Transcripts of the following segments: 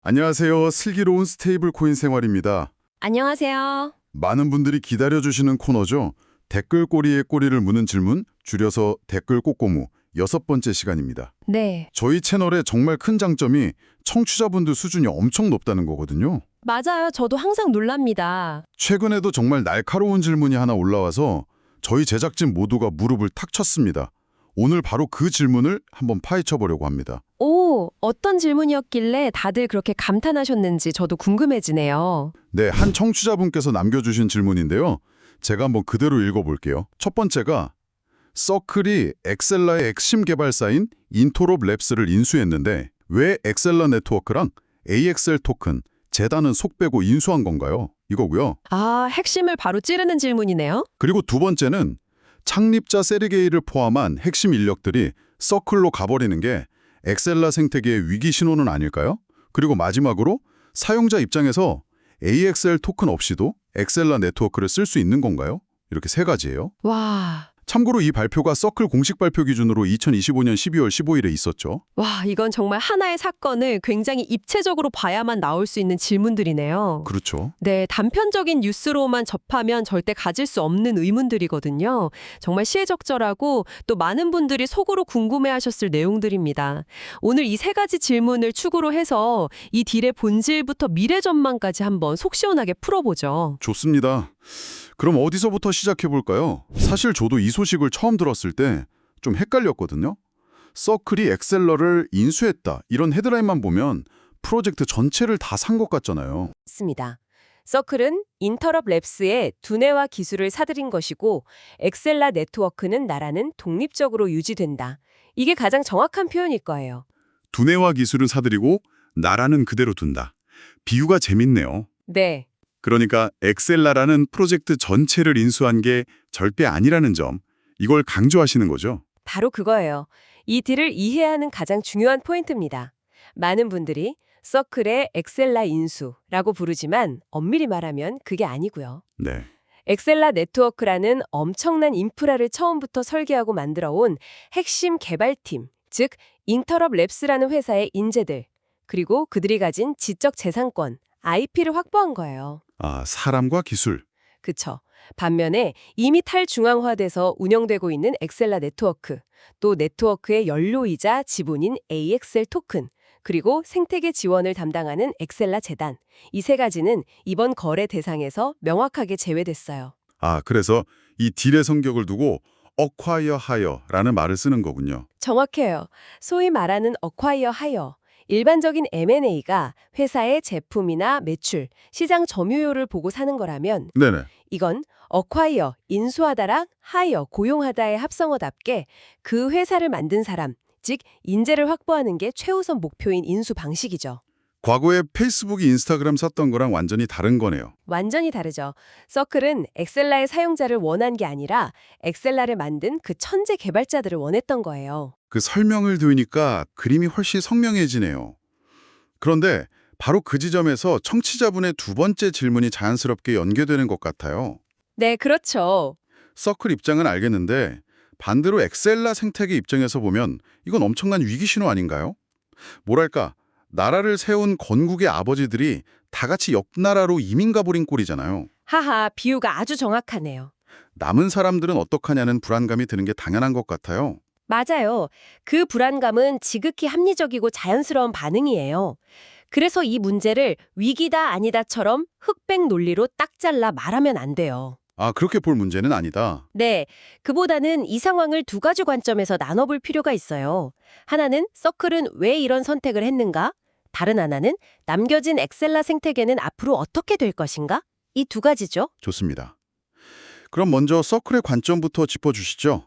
안녕하세요. 슬기로운 스테이블 코인 생활입니다. 안녕하세요. 많은 분들이 기다려주시는 코너죠. 댓글 꼬리에 꼬리를 무는 질문, 줄여서 댓글 꼬꼬무 6번째 시간입니다. 네, 저희 채널의 정말 큰 장점이 청취자분들 수준이 엄청 높다는 거거든요. 맞아요. 저도 항상 놀랍니다. 최근에도 정말 날카로운 질문이 하나 올라와서 저희 제작진 모두가 무릎을 탁 쳤습니다. 오늘 바로 그 질문을 한번 파헤쳐 보려고 합니다. 오, 어떤 질문이었길래 다들 그렇게 감탄하셨는지 저도 궁금해지네요. 네, 한 청취자분께서 남겨주신 질문인데요. 제가 한번 그대로 읽어볼게요. 첫 번째가 서클이 엑셀라의 핵심 개발사인 인토롭 랩스를 인수했는데 왜 엑셀라 네트워크랑 AXL 토큰, 재단은 속 빼고 인수한 건가요? 이거고요. 아, 핵심을 바로 찌르는 질문이네요. 그리고 두 번째는 창립자 세르게이를 포함한 핵심 인력들이 서클로 가버리는 게 엑셀라 생태계의 위기 신호는 아닐까요? 그리고 마지막으로 사용자 입장에서 AXL 토큰 없이도 엑셀라 네트워크를 쓸 수 있는 건가요? 이렇게 세 가지예요. 와, 참고로 이 발표가 서클 공식 발표 기준으로 2025년 12월 15일에 있었죠. 이건 정말 하나의 사건을 굉장히 입체적으로 봐야만 나올 수 있는 질문들이네요. 그렇죠. 네, 단편적인 뉴스로만 접하면 절대 가질 수 없는 의문들이거든요. 정말 시의적절하고 또 많은 분들이 속으로 궁금해하셨을 내용들입니다. 오늘 이 세 가지 질문을 축으로 해서 이 딜의 본질부터 미래 전망까지 한번 속 시원하게 풀어보죠. 좋습니다. 그럼 어디서부터 시작해볼까요? 사실 저도 이 소식을 처음 들었을 때 좀 헷갈렸거든요. 서클이 엑셀러를 인수했다 이런 헤드라인만 보면 프로젝트 전체를 다 산 것 같잖아요. 맞습니다. 서클은 인터럽 랩스의 두뇌와 기술을 사들인 것이고 엑셀라 네트워크는 나라는 독립적으로 유지된다. 이게 가장 정확한 표현일 거예요. 두뇌와 기술을 사들이고 나라는 그대로 둔다. 비유가 재밌네요. 네, 그러니까 엑셀라라는 프로젝트 전체를 인수한 게 절대 아니라는 점, 이걸 강조하시는 거죠. 바로 그거예요. 이 딜을 이해하는 가장 중요한 포인트입니다. 많은 분들이 서클의 엑셀라 인수라고 부르지만 엄밀히 말하면 그게 아니고요. 네. 엑셀라 네트워크라는 엄청난 인프라를 처음부터 설계하고 만들어온 핵심 개발팀, 즉 인터럽 랩스라는 회사의 인재들, 그리고 그들이 가진 지적 재산권, IP를 확보한 거예요. 아, 사람과 기술. 그쵸. 반면에 이미 탈중앙화돼서 운영되고 있는 엑셀라 네트워크, 또 네트워크의 연료이자 지분인 AXL 토큰, 그리고 생태계 지원을 담당하는 엑셀라 재단, 이 세 가지는 이번 거래 대상에서 명확하게 제외됐어요. 아, 그래서 이 딜의 성격을 두고 acquire hire라는 말을 쓰는 거군요. 정확해요. 소위 말하는 어콰이어 하이어. 일반적인 M&A가 회사의 제품이나 매출, 시장 점유율을 보고 사는 거라면 네네. 이건 어콰이어, 인수하다랑 하이어, 고용하다의 합성어답게 그 회사를 만든 사람, 즉 인재를 확보하는 게 최우선 목표인 인수 방식이죠. 과거에 페이스북이 인스타그램 샀던 거랑 완전히 다른 거네요. 완전히 다르죠. 서클은 엑셀라의 사용자를 원한 게 아니라 엑셀라를 만든 그 천재 개발자들을 원했던 거예요. 그 설명을 들으니까 그림이 훨씬 선명해지네요. 그런데 바로 그 지점에서 청취자분의 두 번째 질문이 자연스럽게 연계되는 것 같아요. 네, 그렇죠. 서클 입장은 알겠는데 반대로 엑셀라 생태계 입장에서 보면 이건 엄청난 위기 신호 아닌가요? 뭐랄까, 나라를 세운 건국의 아버지들이 다 같이 옆 나라로 이민 가버린 꼴이잖아요. 하하, 비유가 아주 정확하네요. 남은 사람들은 어떡하냐는 불안감이 드는 게 당연한 것 같아요. 맞아요. 그 불안감은 지극히 합리적이고 자연스러운 반응이에요. 그래서 이 문제를 위기다 아니다처럼 흑백 논리로 딱 잘라 말하면 안 돼요. 아, 그렇게 볼 문제는 아니다. 네, 그보다는 이 상황을 두 가지 관점에서 나눠볼 필요가 있어요. 하나는 서클은 왜 이런 선택을 했는가? 다른 하나는 남겨진 엑셀라 생태계는 앞으로 어떻게 될 것인가? 이 두 가지죠. 좋습니다. 그럼 먼저 서클의 관점부터 짚어주시죠.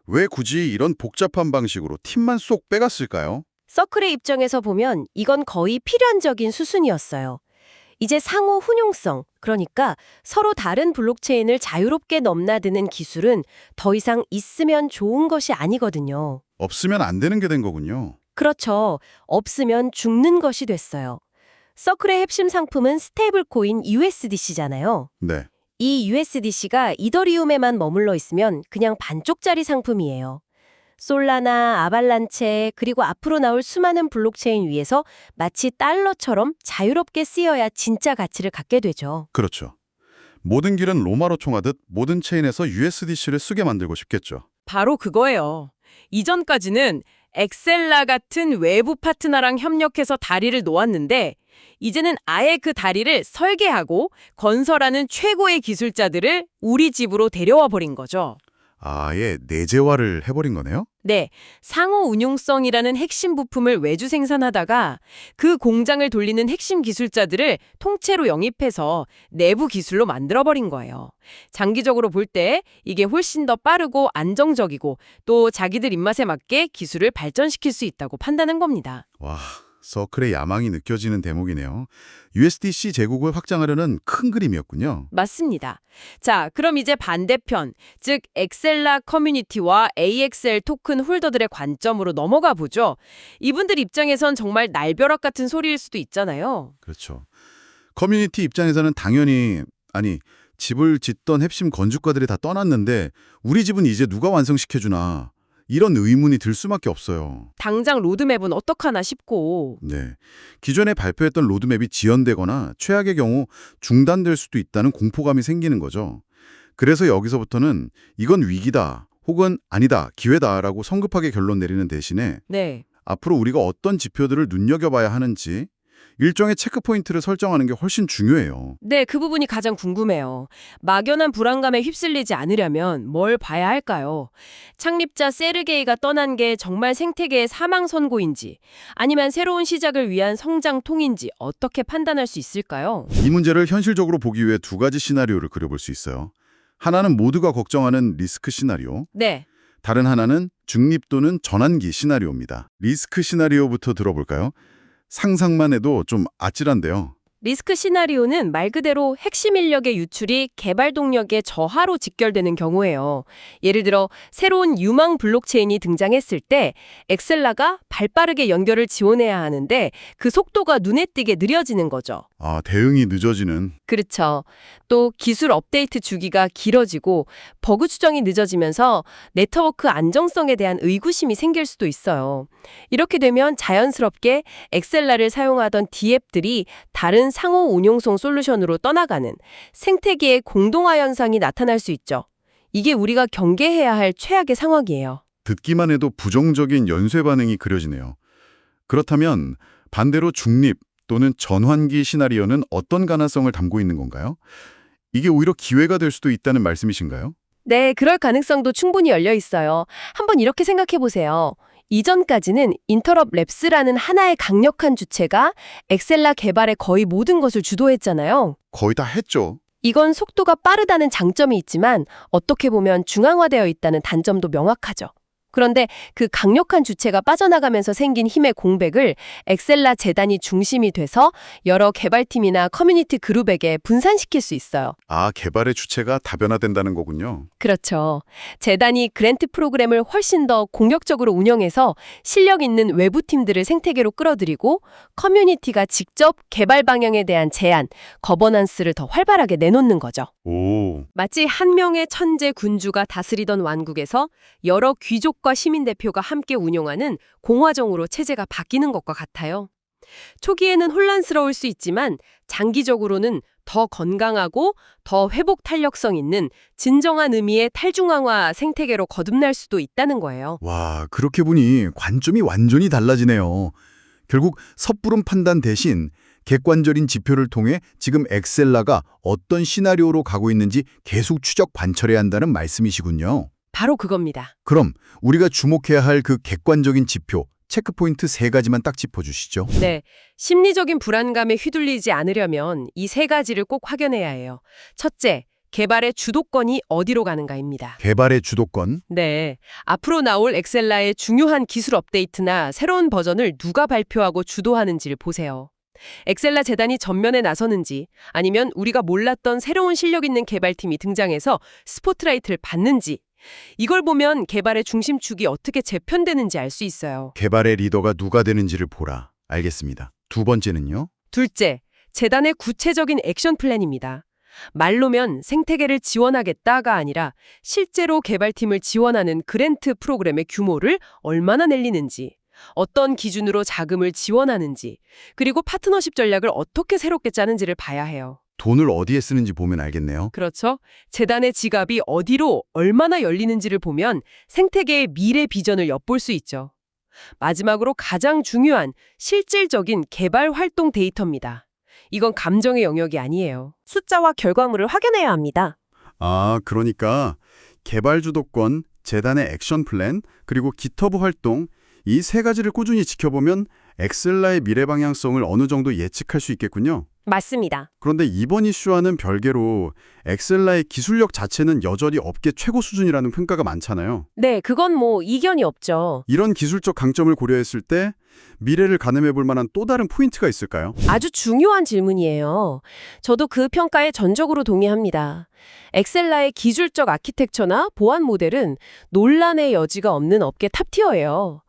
왜 굳이 이런 복잡한 방식으로 팀만 쏙 빼갔을까요? 서클의 입장에서 보면 이건 거의 필연적인 수순이었어요. 이제 상호 혼용성, 그러니까 서로 다른 블록체인을 자유롭게 넘나드는 기술은 더 이상 있으면 좋은 것이 아니거든요. 없으면 안 되는 게 된 거군요. 그렇죠. 없으면 죽는 것이 됐어요. 서클의 핵심 상품은 스테이블 코인 USDC잖아요. 네. 이 USDC가 이더리움에만 머물러 있으면 그냥 반쪽짜리 상품이에요. 솔라나, 아발란체, 그리고 앞으로 나올 수많은 블록체인 위에서 마치 달러처럼 자유롭게 쓰여야 진짜 가치를 갖게 되죠. 그렇죠. 모든 길은 로마로 통하듯 모든 체인에서 USDC를 쓰게 만들고 싶겠죠. 바로 그거예요. 이전까지는 엑셀라 같은 외부 파트너랑 협력해서 다리를 놓았는데 이제는 아예 그 다리를 설계하고 건설하는 최고의 기술자들을 우리 집으로 데려와 버린 거죠. 아예 내재화를 해버린 거네요? 네, 상호 운용성이라는 핵심 부품을 외주 생산하다가 그 공장을 돌리는 핵심 기술자들을 통째로 영입해서 내부 기술로 만들어버린 거예요. 장기적으로 볼 때 이게 훨씬 더 빠르고 안정적이고 또 자기들 입맛에 맞게 기술을 발전시킬 수 있다고 판단한 겁니다. 와, 서클의 야망이 느껴지는 대목이네요. USDC 제국을 확장하려는 큰 그림이었군요. 맞습니다. 자, 그럼 이제 반대편, 즉 엑셀라 커뮤니티와 AXL 토큰 홀더들의 관점으로 넘어가 보죠. 이분들 입장에선 정말 날벼락 같은 소리일 수도 있잖아요. 그렇죠. 커뮤니티 입장에서는 당연히 집을 짓던 핵심 건축가들이 다 떠났는데 우리 집은 이제 누가 완성시켜주나 이런 의문이 들 수밖에 없어요. 당장 로드맵은 어떡하나 싶고. 네, 기존에 발표했던 로드맵이 지연되거나 최악의 경우 중단될 수도 있다는 공포감이 생기는 거죠. 그래서 여기서부터는 이건 위기다 혹은 아니다 기회다라고 성급하게 결론 내리는 대신에 네. 앞으로 우리가 어떤 지표들을 눈여겨봐야 하는지 일종의 체크포인트를 설정하는 게 훨씬 중요해요. 네, 그 부분이 가장 궁금해요. 막연한 불안감에 휩쓸리지 않으려면 뭘 봐야 할까요? 창립자 세르게이가 떠난 게 정말 생태계의 사망 선고인지 아니면 새로운 시작을 위한 성장통인지 어떻게 판단할 수 있을까요? 이 문제를 현실적으로 보기 위해 두 가지 시나리오를 그려볼 수 있어요. 하나는 모두가 걱정하는 리스크 시나리오, 네. 다른 하나는 중립 또는 전환기 시나리오입니다. 리스크 시나리오부터 들어볼까요? 상상만 해도 좀 아찔한데요. 리스크 시나리오는 말 그대로 핵심 인력의 유출이 개발 동력의 저하로 직결되는 경우예요. 예를 들어 새로운 유망 블록체인이 등장했을 때 엑셀라가 발빠르게 연결을 지원해야 하는데 그 속도가 눈에 띄게 느려지는 거죠. 아, 대응이 늦어지는. 그렇죠. 또 기술 업데이트 주기가 길어지고 버그 추정이 늦어지면서 네트워크 안정성에 대한 의구심이 생길 수도 있어요. 이렇게 되면 자연스럽게 엑셀라를 사용하던 D앱들이 다른 상호 운용성 솔루션으로 떠나가는 생태계의 공동화 현상이 나타날 수 있죠. 이게 우리가 경계해야 할 최악의 상황이에요. 듣기만 해도 부정적인 연쇄 반응이 그려지네요. 그렇다면 반대로 중립 또는 전환기 시나리오는 어떤 가능성을 담고 있는 건가요? 이게 오히려 기회가 될 수도 있다는 말씀이신가요? 네, 그럴 가능성도 충분히 열려 있어요. 한번 이렇게 생각해 보세요. 이전까지는 인터럽 랩스라는 하나의 강력한 주체가 엑셀라 개발의 거의 모든 것을 주도했잖아요. 거의 다 했죠. 이건 속도가 빠르다는 장점이 있지만 어떻게 보면 중앙화되어 있다는 단점도 명확하죠. 그런데 그 강력한 주체가 빠져나가면서 생긴 힘의 공백을 엑셀라 재단이 중심이 돼서 여러 개발팀이나 커뮤니티 그룹에게 분산시킬 수 있어요. 아, 개발의 주체가 다변화된다는 거군요. 그렇죠. 재단이 그랜트 프로그램을 훨씬 더 공격적으로 운영해서 실력 있는 외부 팀들을 생태계로 끌어들이고 커뮤니티가 직접 개발 방향에 대한 제안, 거버넌스를 더 활발하게 내놓는 거죠. 오, 마치 한 명의 천재 군주가 다스리던 왕국에서 여러 귀족과 시민 대표가 함께 운영하는 공화정으로 체제가 바뀌는 것과 같아요. 초기에는 혼란스러울 수 있지만 장기적으로는 더 건강하고 더 회복 탄력성 있는 진정한 의미의 탈중앙화 생태계로 거듭날 수도 있다는 거예요. 와, 그렇게 보니 관점이 완전히 달라지네요. 결국 섣부른 판단 대신 객관적인 지표를 통해 지금 엑셀라가 어떤 시나리오로 가고 있는지 계속 추적 관찰해야 한다는 말씀이시군요. 바로 그겁니다. 그럼 우리가 주목해야 할 그 객관적인 지표, 체크포인트 3가지만 딱 짚어주시죠. 네, 심리적인 불안감에 휘둘리지 않으려면 이 3가지를 꼭 확인해야 해요. 첫째, 개발의 주도권이 어디로 가는가입니다. 개발의 주도권. 네, 앞으로 나올 엑셀라의 중요한 기술 업데이트나 새로운 버전을 누가 발표하고 주도하는지를 보세요. 엑셀라 재단이 전면에 나서는지 아니면 우리가 몰랐던 새로운 실력 있는 개발팀이 등장해서 스포트라이트를 받는지 이걸 보면 개발의 중심축이 어떻게 재편되는지 알 수 있어요. 개발의 리더가 누가 되는지를 보라. 알겠습니다. 두 번째는요? 둘째, 재단의 구체적인 액션 플랜입니다. 말로면 생태계를 지원하겠다가 아니라 실제로 개발팀을 지원하는 그랜트 프로그램의 규모를 얼마나 늘리는지, 어떤 기준으로 자금을 지원하는지, 그리고 파트너십 전략을 어떻게 새롭게 짜는지를 봐야 해요. 돈을 어디에 쓰는지 보면 알겠네요. 그렇죠. 재단의 지갑이 어디로 얼마나 열리는지를 보면 생태계의 미래 비전을 엿볼 수 있죠. 마지막으로 가장 중요한 실질적인 개발 활동 데이터입니다. 이건 감정의 영역이 아니에요. 숫자와 결과물을 확인해야 합니다. 아, 그러니까 개발 주도권, 재단의 액션 플랜, 그리고 GitHub 활동 이 세 가지를 꾸준히 지켜보면 엑셀라의 미래 방향성을 어느 정도 예측할 수 있겠군요. 맞습니다. 그런데 이번 이슈와는 별개로 엑셀라의 기술력 자체는 여전히 업계 최고 수준이라는 평가가 많잖아요. 네, 그건 뭐 이견이 없죠. 이런 기술적 강점을 고려했을 때 미래를 가늠해 볼 만한 또 다른 포인트가 있을까요? 아주 중요한 질문이에요. 저도 그 평가에 전적으로 동의합니다. 엑셀라의 기술적 아키텍처나 보안 모델은 논란의 여지가 없는 업계 탑티어예요.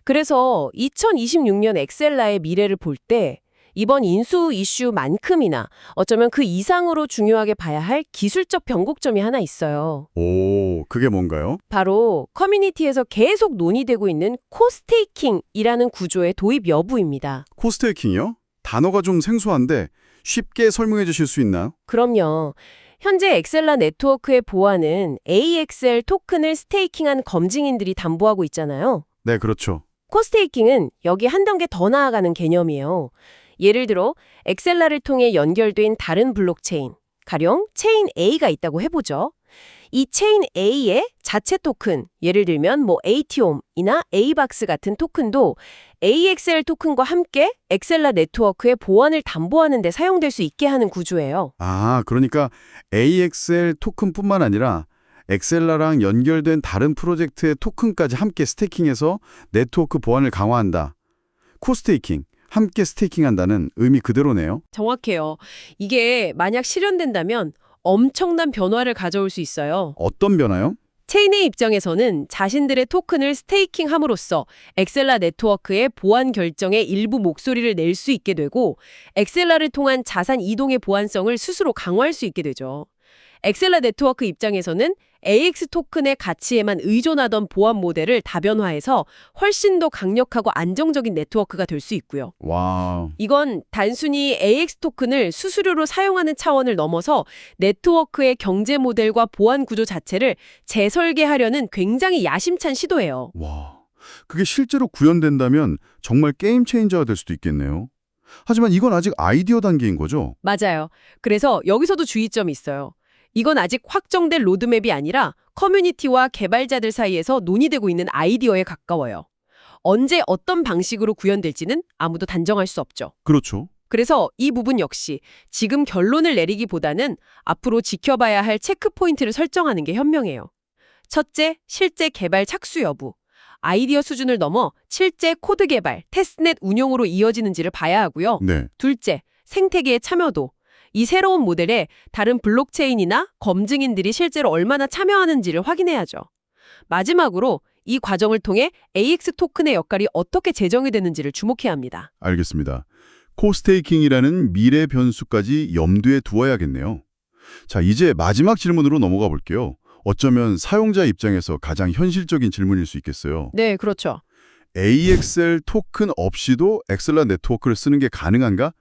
그래서 2026년 엑셀라의 미래를 볼 때 이번 인수 이슈만큼이나 어쩌면 그 이상으로 중요하게 봐야 할 기술적 변곡점이 하나 있어요. 오, 그게 뭔가요? 바로 커뮤니티에서 계속 논의되고 있는 코스테이킹이라는 구조의 도입 여부입니다. 코스테이킹이요? 단어가 좀 생소한데 쉽게 설명해 주실 수 있나요? 그럼요. 현재 엑셀라 네트워크의 보안은 AXL 토큰을 스테이킹한 검증인들이 담보하고 있잖아요. 네, 그렇죠. 코스테이킹은 여기 한 단계 더 나아가는 개념이에요. 예를 들어 엑셀라를 통해 연결된 다른 블록체인, 가령 체인 A가 있다고 해보죠. 이 체인 A의 자체 토큰, 예를 들면 뭐 ATOM이나 ABAX 같은 토큰도 AXL 토큰과 함께 엑셀라 네트워크의 보안을 담보하는 데 사용될 수 있게 하는 구조예요. 아, 그러니까 AXL 토큰뿐만 아니라 엑셀라랑 연결된 다른 프로젝트의 토큰까지 함께 스테이킹해서 네트워크 보안을 강화한다. 코스테이킹, 함께 스테이킹한다는 의미 그대로네요. 정확해요. 이게 만약 실현된다면 엄청난 변화를 가져올 수 있어요. 어떤 변화요? 체인의 입장에서는 자신들의 토큰을 스테이킹함으로써 엑셀라 네트워크의 보안 결정에 일부 목소리를 낼 수 있게 되고 엑셀라를 통한 자산 이동의 보안성을 스스로 강화할 수 있게 되죠. 엑셀라 네트워크 입장에서는 AX 토큰의 가치에만 의존하던 보안 모델을 다변화해서 훨씬 더 강력하고 안정적인 네트워크가 될 수 있고요. 와, 이건 단순히 AX 토큰을 수수료로 사용하는 차원을 넘어서 네트워크의 경제 모델과 보안 구조 자체를 재설계하려는 굉장히 야심찬 시도예요. 와. 그게 실제로 구현된다면 정말 게임 체인저가 될 수도 있겠네요. 하지만 이건 아직 아이디어 단계인 거죠? 맞아요. 그래서 여기서도 주의점이 있어요. 이건 아직 확정된 로드맵이 아니라 커뮤니티와 개발자들 사이에서 논의되고 있는 아이디어에 가까워요. 언제 어떤 방식으로 구현될지는 아무도 단정할 수 없죠. 그렇죠. 그래서 이 부분 역시 지금 결론을 내리기보다는 앞으로 지켜봐야 할 체크포인트를 설정하는 게 현명해요. 첫째, 실제 개발 착수 여부. 아이디어 수준을 넘어 실제 코드 개발, 테스트넷 운용으로 이어지는지를 봐야 하고요. 네. 둘째, 생태계의 참여도. 이 새로운 모델에 다른 블록체인이나 검증인들이 실제로 얼마나 참여하는지를 확인해야죠. 마지막으로 이 과정을 통해 AX 토큰의 역할이 어떻게 재정이 되는지를 주목해야 합니다. 알겠습니다. 코스테이킹이라는 미래 변수까지 염두에 두어야겠네요. 자, 이제 마지막 질문으로 넘어가 볼게요. 어쩌면 사용자 입장에서 가장 현실적인 질문일 수 있겠어요. 네, 그렇죠. AXL 토큰 없이도 엑셀라 네트워크를 쓰는 게 가능한가?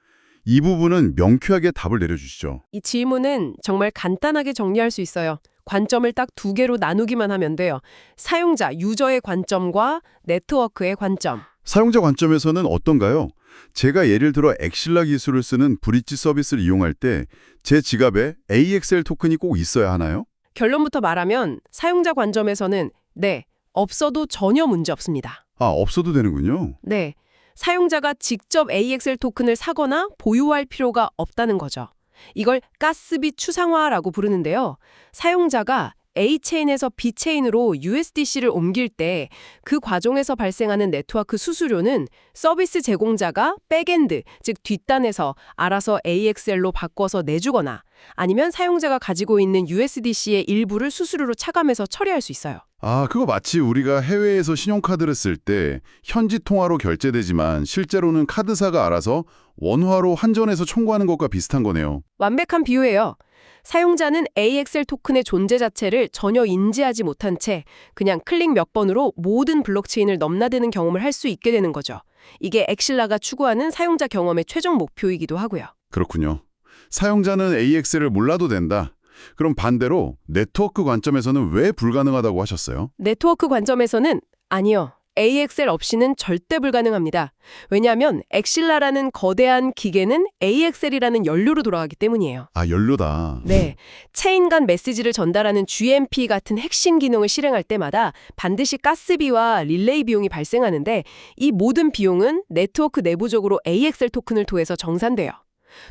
이 부분은 명쾌하게 답을 내려주시죠. 이 질문은 정말 간단하게 정리할 수 있어요. 관점을 딱 두 개로 나누기만 하면 돼요. 사용자, 유저의 관점과 네트워크의 관점. 사용자 관점에서는 어떤가요? 제가 예를 들어 엑셀라 기술을 쓰는 브릿지 서비스를 이용할 때 제 지갑에 AXL 토큰이 꼭 있어야 하나요? 결론부터 말하면 사용자 관점에서는 네, 없어도 전혀 문제 없습니다. 아, 없어도 되는군요. 네, 사용자가 직접 AXL 토큰을 사거나 보유할 필요가 없다는 거죠. 이걸 가스비 추상화라고 부르는데요. 사용자가 A체인에서 B체인으로 USDC를 옮길 때 그 과정에서 발생하는 네트워크 수수료는 서비스 제공자가 백엔드, 즉 뒷단에서 알아서 AXL로 바꿔서 내주거나 아니면 사용자가 가지고 있는 USDC의 일부를 수수료로 차감해서 처리할 수 있어요. 아, 그거 마치 우리가 해외에서 신용카드를 쓸 때 현지 통화로 결제되지만 실제로는 카드사가 알아서 원화로 환전해서 청구하는 것과 비슷한 거네요. 완벽한 비유예요. 사용자는 AXL 토큰의 존재 자체를 전혀 인지하지 못한 채 그냥 클릭 몇 번으로 모든 블록체인을 넘나드는 경험을 할 수 있게 되는 거죠. 이게 엑실라가 추구하는 사용자 경험의 최종 목표이기도 하고요. 그렇군요. 사용자는 AX를 몰라도 된다. 그럼 반대로 네트워크 관점에서는 왜 불가능하다고 하셨어요? 네트워크 관점에서는 아니요. AXL 없이는 절대 불가능합니다. 왜냐하면 엑실라라는 거대한 기계는 AXL이라는 연료로 돌아가기 때문이에요. 아, 연료다. 네, 체인 간 메시지를 전달하는 GMP 같은 핵심 기능을 실행할 때마다 반드시 가스비와 릴레이 비용이 발생하는데 이 모든 비용은 네트워크 내부적으로 AXL 토큰을 통해서 정산돼요.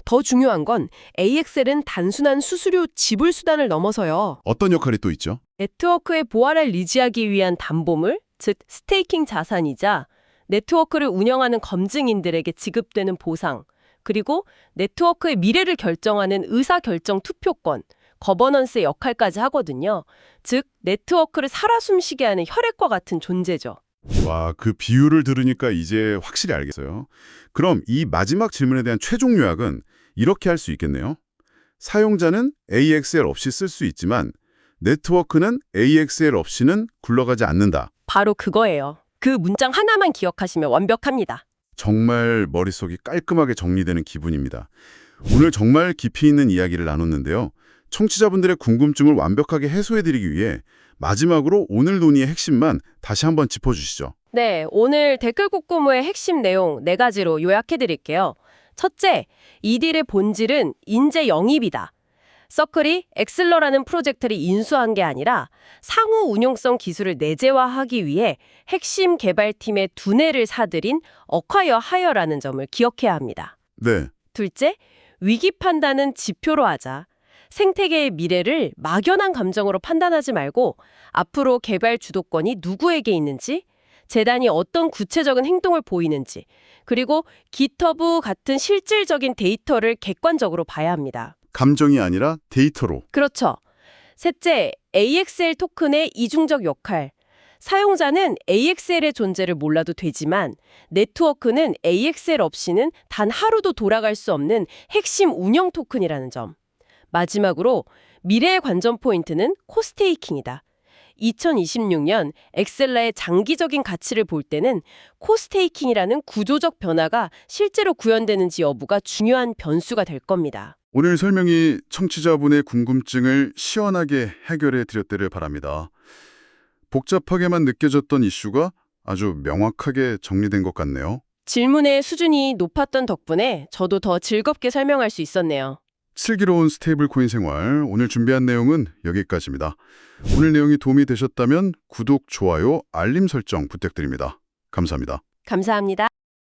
더 중요한 건 AXL은 단순한 수수료 지불 수단을 넘어서요. 어떤 역할이 또 있죠? 네트워크의 보안을 유지하기 위한 담보물, 즉 스테이킹 자산이자 네트워크를 운영하는 검증인들에게 지급되는 보상, 그리고 네트워크의 미래를 결정하는 의사결정 투표권, 거버넌스의 역할까지 하거든요. 즉 네트워크를 살아 숨쉬게 하는 혈액과 같은 존재죠. 와, 그 비유를 들으니까 이제 확실히 알겠어요. 그럼 이 마지막 질문에 대한 최종 요약은 이렇게 할 수 있겠네요. 사용자는 AXL 없이 쓸 수 있지만 네트워크는 AXL 없이는 굴러가지 않는다. 바로 그거예요. 그 문장 하나만 기억하시면 완벽합니다. 정말 머릿속이 깔끔하게 정리되는 기분입니다. 오늘 정말 깊이 있는 이야기를 나눴는데요. 청취자분들의 궁금증을 완벽하게 해소해드리기 위해 마지막으로 오늘 논의의 핵심만 다시 한번 짚어주시죠. 네, 오늘 댓글 국고무의 핵심 내용 4가지로 요약해드릴게요. 첫째, 이 딜의 본질은 인재 영입이다. 서클이 엑슬러라는 프로젝트를 인수한 게 아니라 상호 운용성 기술을 내재화하기 위해 핵심 개발팀의 두뇌를 사들인 어콰이어 하이어라는 점을 기억해야 합니다. 네, 둘째, 위기 판단은 지표로 하자. 생태계의 미래를 막연한 감정으로 판단하지 말고 앞으로 개발 주도권이 누구에게 있는지, 재단이 어떤 구체적인 행동을 보이는지, 그리고 GitHub 같은 실질적인 데이터를 객관적으로 봐야 합니다. 감정이 아니라 데이터로. 그렇죠. 셋째, AXL 토큰의 이중적 역할. 사용자는 AXL의 존재를 몰라도 되지만 네트워크는 AXL 없이는 단 하루도 돌아갈 수 없는 핵심 운영 토큰이라는 점. 마지막으로 미래의 관전 포인트는 코스테이킹이다. 2026년 엑셀라의 장기적인 가치를 볼 때는 코스테이킹이라는 구조적 변화가 실제로 구현되는지 여부가 중요한 변수가 될 겁니다. 오늘 설명이 청취자분의 궁금증을 시원하게 해결해 드렸기를 바랍니다. 복잡하게만 느껴졌던 이슈가 아주 명확하게 정리된 것 같네요. 질문의 수준이 높았던 덕분에 저도 더 즐겁게 설명할 수 있었네요. 슬기로운 스테이블 코인 생활, 오늘 준비한 내용은 여기까지입니다. 오늘 내용이 도움이 되셨다면 구독, 좋아요, 알림 설정 부탁드립니다. 감사합니다. 감사합니다.